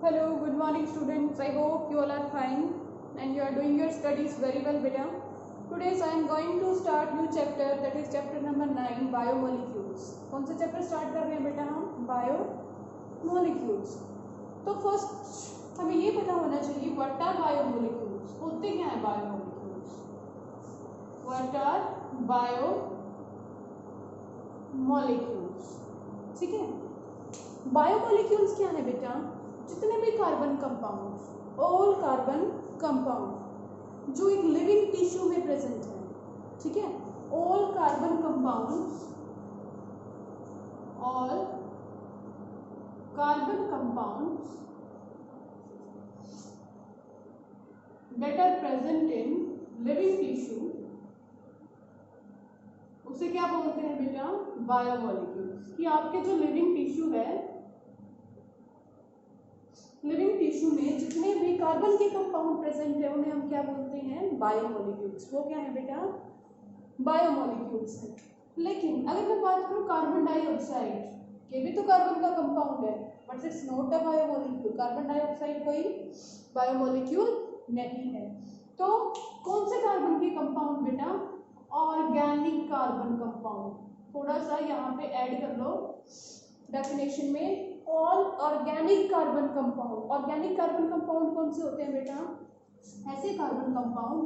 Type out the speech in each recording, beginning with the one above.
Hello, good morning students. I hope you all are fine and you are doing your studies very well, beta. Today I am going to start new chapter, that is chapter number 9, biomolecules. कौन सा chapter start कर रहे हैं बेटा हम? Biomolecules. तो first हमें ये पता होना चाहिए व्हाट आर बायोमोलिक्यूल्स. होते क्या हैं बायोमोलिक्यूल्स? What are biomolecules? ठीक है. बायोमोलिक्यूल्स क्या है बेटा? जितने भी carbon compound, all carbon compound जो एक लिविंग टिश्यू में प्रेजेंट है, ठीक है, all carbon compounds, all carbon compounds that are present in living tissue, उसे क्या बोलते हैं बेटा? बायोमोलिक्यूल्स. कि आपके जो लिविंग टिश्यू है, लिविंग टिश्यू में जितने भी कार्बन के कंपाउंड प्रेजेंट है उन्हें हम क्या बोलते हैं? बायोमोलिक्यूल्स. वो क्या है बेटा? बायोमोलिक्यूल्स है. लेकिन अगर मैं बात करूं कार्बन डाइऑक्साइड, ये भी तो कार्बन का कंपाउंड है, but it's not a biomolecule. Carbon dioxide कोई बायोमोलिक्यूल नहीं है. तो कौन से कार्बन के कंपाउंड बेटा? Organic carbon compound. थोड़ा सा यहाँ पे ऐड कर लो डेफिनेशन में. All organic carbon compound. Organic carbon compound कौन से होते हैं बेटा? ऐसे कार्बन कंपाउंड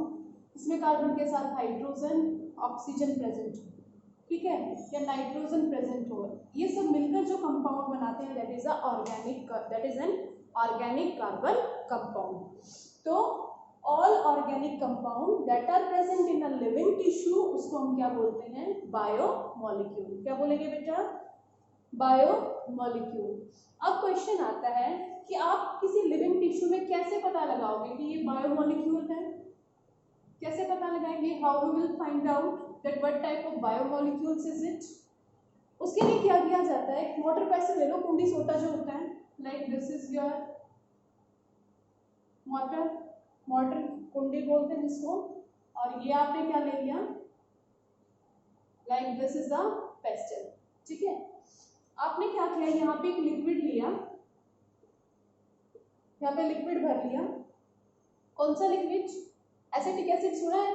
इसमें कार्बन के साथ हाइड्रोजन, ऑक्सीजन प्रेजेंट हो, ठीक है, या नाइट्रोजन प्रेजेंट हो. ये सब मिलकर जो कंपाउंड बनाते हैं that is a organic, that is an organic carbon compound. तो all organic compound that are present in a living tissue, उसको हम क्या बोलते हैं? बायोमोलिक्यूल. क्या बोलेंगे बेटा? बायोमोलिक्यूल. अब क्वेश्चन आता है कि आप किसी लिविंग टिश्यू में कैसे पता लगाओगे कि ये बायोमोलिक्यूल है? कैसे पता लगाएंगे? How we will find out that what type of biomolecules is it? उसके लिए क्या किया जाता है? एक वाटर पैसे ले लो, कुंडी सोटा जो होता है, like this is your water, water कुंडी बोलते हैं जिसको, और ये आपने क्या ले लिया? Like this is a pastel. ठीक है, आपने क्या किया? यहाँ पे एक लिक्विड लिया, यहाँ पे लिक्विड भर लिया. कौन सा लिक्विड? एसिटिक एसिड सुना है?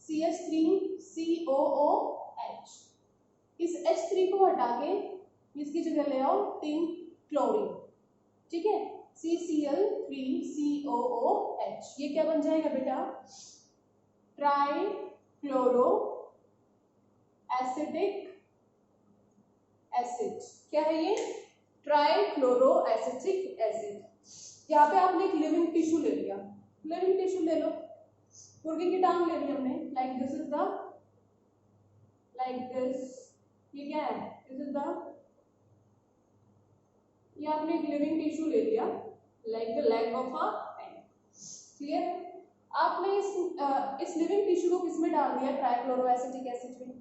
CH3COOH. इस H3 को हटा के इसकी जगह ले आओ टिन क्लोरीन, ठीक है, CCl3COOH. ये क्या बन जाएगा बेटा? Try chloro acetic acid. क्या है ये? Try chloro acetic acid. यहाँ पे आपने एक लिविंग टिश्यू ले लिया. लिविंग टिश्यू ले लो, मुर्गी की टांग ले ली हमने, like this is the, like this. ये क्या है? दिस इज द, ये आपने एक लिविंग टिश्यू ले लिया, like the leg of a egg. Clear? आपने इस लिविंग टिश्यू को किसमें डाल दिया? ट्राइक्लोरो एसिटिक एसिड में.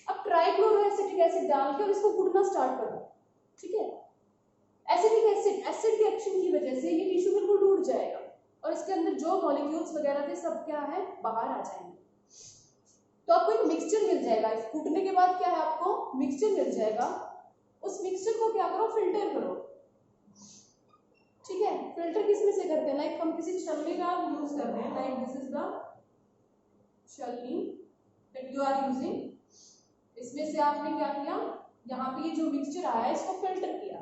अब ट्राइक्लोरो एसिटिक एसिड डाल के और इसको कूटना स्टार्ट कर दो, ठीक है. एसिटिक एसिड, एसिड के एक्शन की वजह से ये टिश्यू बिल्कुल टूट जाएगा और इसके अंदर जो मॉलिक्यूल्स वगैरह थे सब क्या है? बाहर आ जाएंगे. तो आपको एक मिक्सचर मिल जाएगा. इस कूटने के बाद क्या है? आपको मिक्सचर मिल जाएगा. उस मिक्सचर को क्या करो? फिल्टर करो, ठीक है. फिल्टर किस में से करते हैं? लाइक हम किसी छलनी का यूज करते हैं, लाइक दिस इज द छलनी दैट यू आर यूजिंग. इसमें से आपने क्या किया? यहाँ पे ये जो मिक्सचर आया है इसको फिल्टर किया.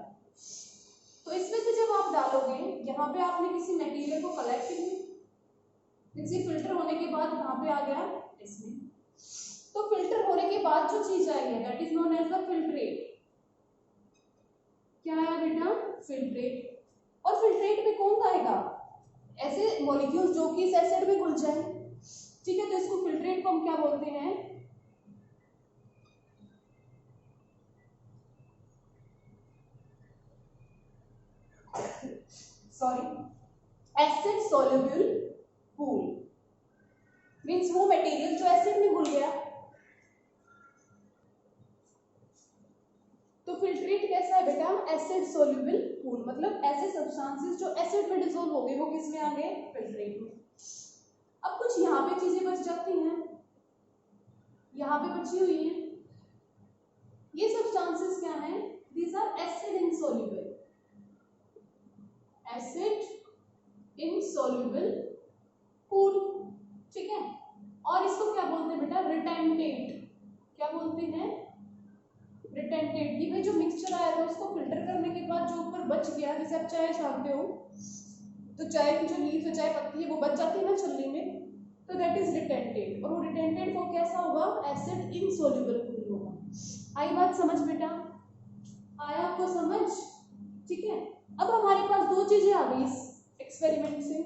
तो इसमें से जब आप डालोगे, यहाँ पे आपने किसी मटेरियल को कलेक्ट किया, किसी फिल्टर होने के बाद कहाँ पे आ गया? इसमें. तो फिल्टर होने के बाद जो चीज आई है that is known as the filtrate. क्या आया बेटा? फिल्ट्रेट. और फिल्ट्रेट में कौन आएगा? ऐसे मॉलिक्यूल्स जो कि इस एसिड में घुल जाए, ठीक है. तो इसको फिल्ट्रेट को हम क्या बोलते हैं? Sorry, acid soluble pool. Means वो मटेरियल जो एसिड में घुल गया. तो फिल्ट्रेट कैसा है बेटा? एसिड सोल्यूबल पूल, मतलब ऐसे सब्सटेंसेस जो एसिड में डिसॉल्व हो गए वो किस में आ गए? फिल्ट्रेट में. अब कुछ यहाँ पे चीजें बच जाती हैं, यहाँ पे बची हुई हैं. ये सब्सटेंसेस क्या हैं? These are acid insoluble. Insoluble pool, ठीक है। और इसको क्या बोलते हैं बेटा, रिटेंटेट। क्या बोलते हैं, रिटेंटेट। ये भाई जो मिक्सचर आया था उसको फिल्टर करने के बाद जो ऊपर बच गया, जैसे आप चाय छानते हो तो चाय की जो लीफ है, चाय पत्ती है, वो बच जाती है ना छलनी में, तो दैट इज रिटेंटेट। और वो रिटेंटेट वो कैसा होगा, एसिड इनसोल्यूबल पूल होगा। आई बात समझ बेटा, आया आपको समझ, ठीक है। अब हमारे पास दो चीजें आ गई इस एक्सपेरिमेंट से,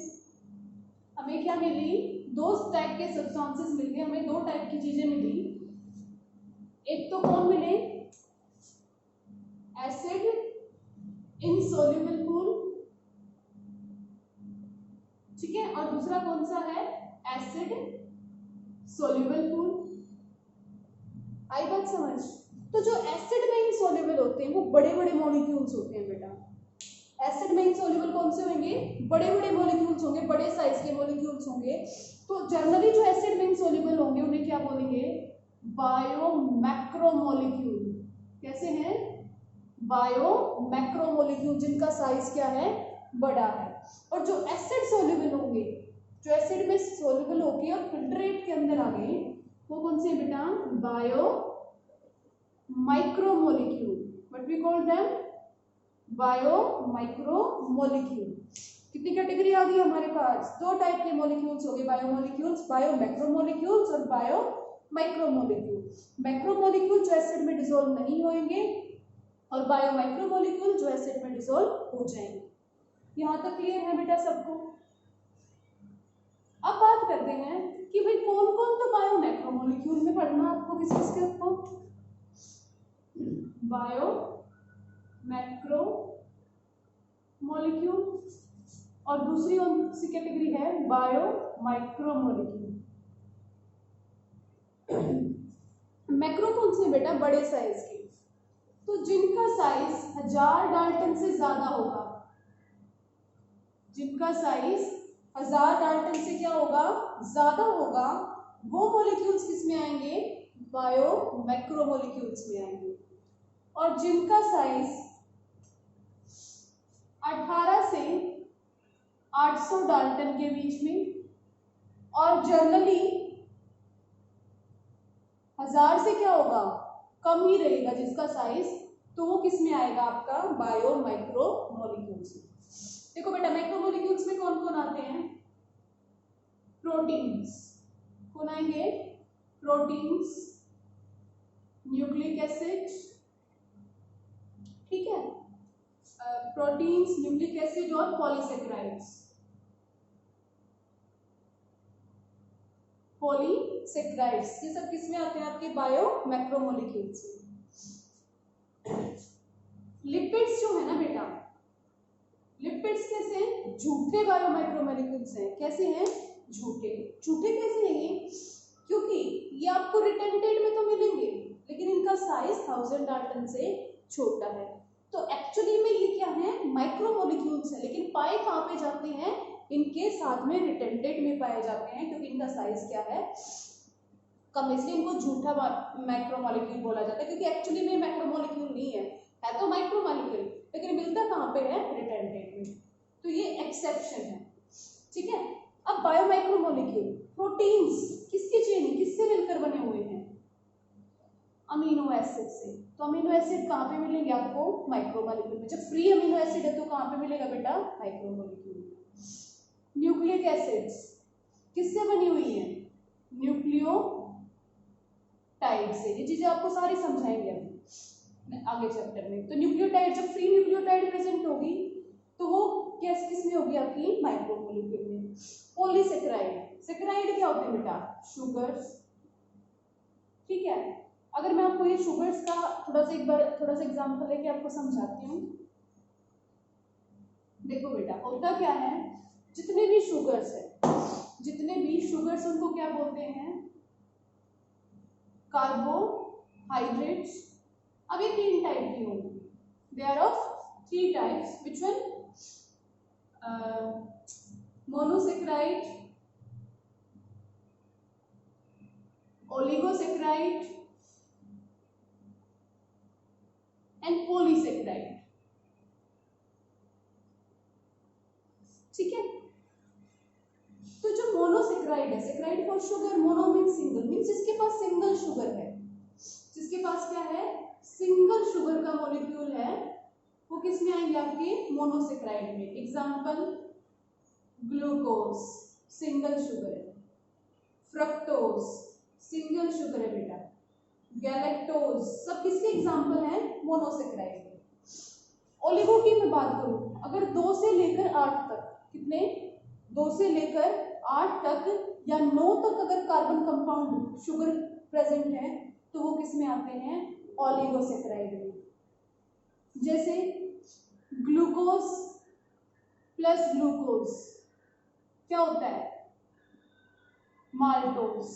हमें क्या मिली, दो टाइप के सब्सटेंसेस मिल गए, हमें दो टाइप की चीजें मिली। एक तो कौन मिले, एसिड इनसोल्यूबल पूल, ठीक है, और दूसरा कौन सा है, एसिड सोल्यूबल पूल। आई बात समझ। तो जो एसिड में इनसोल्यूबल होते हैं वो बड़े बड़े मॉलिक्यूल्स होते हैं बेटा। एसिड में इनसोल्यूबल कौन से होंगे, बड़े बड़े मॉलिक्यूल्स होंगे, बड़े साइज के मॉलिक्यूल्स होंगे। तो जनरली जो एसिड में इनसोल्यूबल होंगे उन्हें क्या बोलेंगे, बायोमैक्रोमोलिक्यूल। कैसे हैं, बायोमैक्रोमोलिक्यूल, जिनका साइज क्या है, बड़ा है। और जो एसिड सोल्यूबल होंगे, जो एसिड में सोल्यूबल होके और फिल्ट्रेट के अंदर आ गए, वो कौन से बेटा, bio micromolecule. What we call them, bio micromolecule. कितनी कैटेगरी आ गई हमारे पास, दो टाइप के मॉलिक्यूल्स हो गए, बायोमोलिक्यूल्स, बायोमैक्रोमोलिक्यूल्स और बायो माइक्रोमोलिक्यूल। मैक्रोमोलिक्यूल जो एसिड में डिसॉल्व नहीं होंगे और बायोमाइक्रोमोलिक्यूल जो एसिड में डिसॉल्व हो जाएंगे। यहां तक क्लियर है बेटा सबको। अब बात करते हैं कि भाई कौन कौन तो बायोमैक्रोमोलिक्यूल में पढ़ना आपको, किस किसके आपको, बायो मैक्रो मॉलिक्यूल, और दूसरी कौन सी कैटेगरी है, बायो माइक्रोमोलिक्यूल। मैक्रो कौन से बेटा, बड़े साइज के, तो जिनका साइज 1000 डाल्टन से ज्यादा होगा, जिनका साइज 1000 डाल्टन से क्या होगा, ज्यादा होगा, वो मॉलिक्यूल्स किस में आएंगे, बायो मैक्रोमोलिक्यूल्स में आएंगे। और जिनका साइज 18 से 800 डाल्टन के बीच में, और जनरली 1000 से क्या होगा, कम ही रहेगा जिसका साइज, तो वो किस में आएगा आपका, बायो माइक्रोमोलिक्यूल्स में। देखो बेटा माइक्रोमोलिक्यूल्स में कौन कौन आते हैं, प्रोटीन्स, कौन आएंगे, प्रोटीन्स, न्यूक्लिक एसिड, ठीक है, प्रोटीन्स, न्यूक्लिक एसिड और पॉलीसेकेराइड्स। पॉलीसेकेराइड्स ये सब किस में आते हैं आपके, बायो मैक्रोमोलिक्यूल्स में। लिपिड्स जो है ना बेटा, लिपिड्स कैसे हैं, झूठे बायो माइक्रोमोलिक्यूल्स हैं। कैसे हैं, झूठे। झूठे कैसे हैं ये, क्योंकि ये आपको रिटेंटेड में तो मिलेंगे लेकिन इनका साइज 1000 डाल्टन से छोटा है। तो एक्चुअली में ये क्या है, माइक्रोमोलिक्यूल्स है, लेकिन पाए कहाँ पे जाते हैं, इनके साथ में रिटेंटेड में पाए जाते हैं, क्योंकि इनका साइज क्या है, कम, इसलिए इनको झूठा माइक्रोमोलिक्यूल बोला जाता है, क्योंकि एक्चुअली में माइक्रोमोलिक्यूल नहीं है, है तो माइक्रोमोलिक्यूल, लेकिन मिलता कहाँ पे है, रिटेंटेड में। तो ये एक्सेप्शन है, ठीक है। अब बायोमाइक्रोमोलिक्यूल, प्रोटीन्स किसकी चेन, किससे मिलकर बने हुए हैं, अमीनो एसिड से। तो अमीनो एसिड कहाँ पे मिलेंगे आपको, माइक्रोमोलिक्यूल में। जब फ्री अमीनो एसिड है तो कहाँ पे मिलेगा बेटा, माइक्रोमोलिक्यूल। न्यूक्लिक एसिड्स किससे बनी हुई है, न्यूक्लियोटाइड से। ये चीजें आपको सारी समझाएंगे अभी आगे चैप्टर में। तो न्यूक्लियोटाइड, जब फ्री न्यूक्लियोटाइड प्रेजेंट होगी तो वो किस में होगी आपकी, माइक्रोमोलिक्यूल में। पॉलीसेकेराइड, सेकेराइड क्या होते हैं बेटा, शुगर्स, ठीक है। अगर मैं आपको ये शुगर्स का थोड़ा सा एग्जांपल लेके आपको समझाती हूँ। देखो बेटा होता क्या है, जितने भी शुगर्स उनको क्या बोलते हैं, कार्बोहाइड्रेट्स। अब ये 3 टाइप की होंगी, they are of 3 types, which one, monosaccharide, oligosaccharide and polysaccharide, ठीक है। मोनोसेक्राइड है, saccharide for sugar, mono means single, means जिसके पास सिंगल शुगर है, जिसके पास क्या है, सिंगल शुगर का मॉलिक्यूल है, वो किस में आएंगे आपके मोनोसेक्राइड में। एग्जांपल ग्लूकोज सिंगल शुगर है, फ्रक्टोज सिंगल शुगर है बेटा, गैलेक्टोज सब किसके एग्जांपल हैं, मोनोसेक्राइड के। ओलिगो की मैं बात करूं, अगर 2 से लेकर 8 तक, कितने 2 से लेकर 8 तक या 9 तक अगर कार्बन कंपाउंड शुगर प्रेजेंट है तो वो किस में आते हैं, ओलिगोसेक्राइड में। जैसे ग्लूकोज प्लस ग्लूकोज क्या होता है, माल्टोज,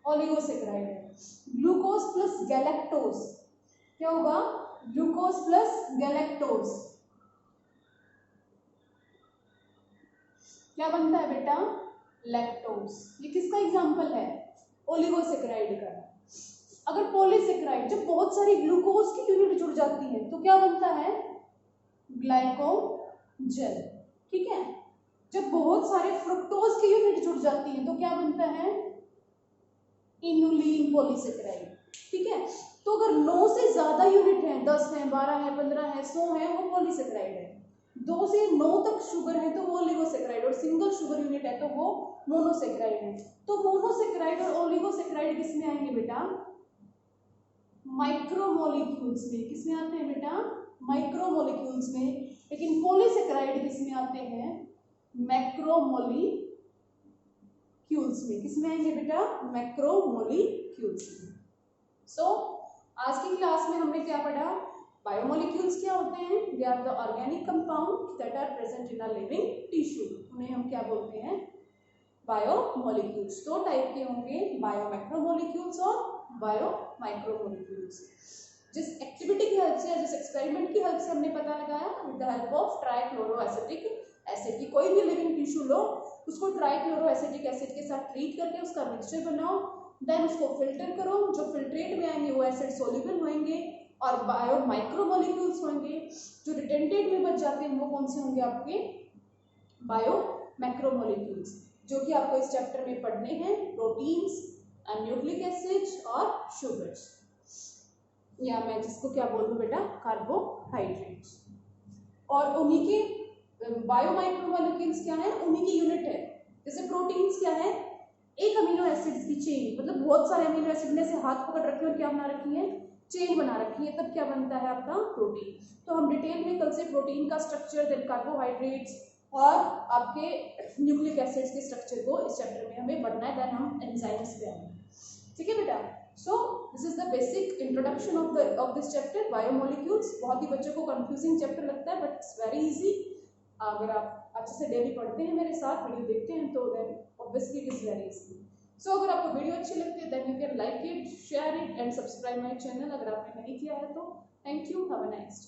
ओलिगोसेक्राइड है। ग्लूकोज प्लस गैलेक्टोज क्या होगा, ग्लूकोज प्लस गैलेक्टोज क्या बनता है बेटा, लैक्टोज। ये किसका एग्जांपल है, ओलिगोसेक्राइड का। अगर पॉलीसेक्राइड, जब बहुत सारी ग्लूकोज की यूनिट जुड़ जाती है तो क्या बनता है, ग्लाइकोजन, ठीक है। जब बहुत सारे फ्रुक्टोज की यूनिट जुड़ जाती है तो क्या बनता है, इनुलिन पॉलीसेक्राइड, ठीक है। तो अगर 9 से ज्यादा यूनिट है, 10 है, 12 है, 15 है, 100 है, वो पॉलीसेक्राइड है। 2 से 9 तक शुगर है तो वो ओलिगोसेक्राइड, और सिंगल शुगर यूनिट है तो वो मोनोसेक्राइड है। तो मोनोसेक्राइड और ओलिगोसेक्राइड किस में आएंगे बेटा, माइक्रोमोलिक्यूल्स में। किस में आते हैं बेटा, माइक्रोमोलिक्यूल्स में। लेकिन पॉलीसेक्राइड किस में आते हैं, मैक्रोमोलिक्यूल्स में। किस में आएंगे बेटा, मैक्रोमोलिक्यूल्स में। सो आज की क्लास में हमने क्या पढ़ा, बायोमोलिक्यूल्स क्या होते हैं, they are the organic compound that are present in a living tissue, उन्हें हम क्या बोलते हैं, बायोमोलिक्यूल्स। 2 टाइप के होंगे, बायोमैक्रोमोलिक्यूल्स और बायोमाइक्रोमोलिक्यूल्स। जिस एक्टिविटी की हेल्प से, जिस एक्सपेरिमेंट की हेल्प से हमने पता लगाया, with the help of trichloroacetic acid, की कोई भी लिविंग टिश्यू लो, उसको ट्राइक्लोरोएसिटिक एसिड के साथ ट्रीट करके उसका मिक्सचर बनाओ, देन उसको फिल्टर करो, जो फिल्ट्रेट में आएंगे वो एसिड सोल्यूबल होंगे, और बायो माइक्रोमोलिक्यूल्स होंगे, जो रिटेंटेड में बच जाते हैं वो कौन से होंगे आपके, बायो मैक्रोमोलिक्यूल्स, जो कि आपको इस चैप्टर में पढ़ने हैं, प्रोटीन्स, न्यूक्लिक एसिड और शुगर्स, या मैं जिसको क्या बोल दूं बेटा, कार्बोहाइड्रेट्स। और उन्हीं के बायोमाइक्रोमोलिक्यूल्स क्या है, उन्हीं की यूनिट है। जैसे प्रोटीन्स क्या है, एक अमीनो एसिड्स की चेन, मतलब बहुत सारे अमीनो एसिड में से हाथ पकड़ रखे और क्या बना रखी है, चेन बना रखी है, तब क्या बनता है आपका प्रोटीन। तो हम डिटेल में कल से प्रोटीन का स्ट्रक्चर, देन कार्बोहाइड्रेट्स और आपके न्यूक्लिक एसिड्स के स्ट्रक्चर को इस चैप्टर में हमें पढ़ना है, देन हम एंजाइम्स पे आएंगे, ठीक है बेटा। So this is the basic introduction of this chapter, biomolecules. बहुत ही बच्चों को कंफ्यूजिंग चैप्टर लगता है, बट इट्स वेरी इजी। अगर आप अच्छे से डेली पढ़ते हैं, मेरे साथ वीडियो देखते हैं, तो then obviously it is very easy. So अगर आपको वीडियो अच्छी लगती है, then you can like it, share it and subscribe my channel, अगर आपने नहीं किया है तो। Thank you, have a nice day.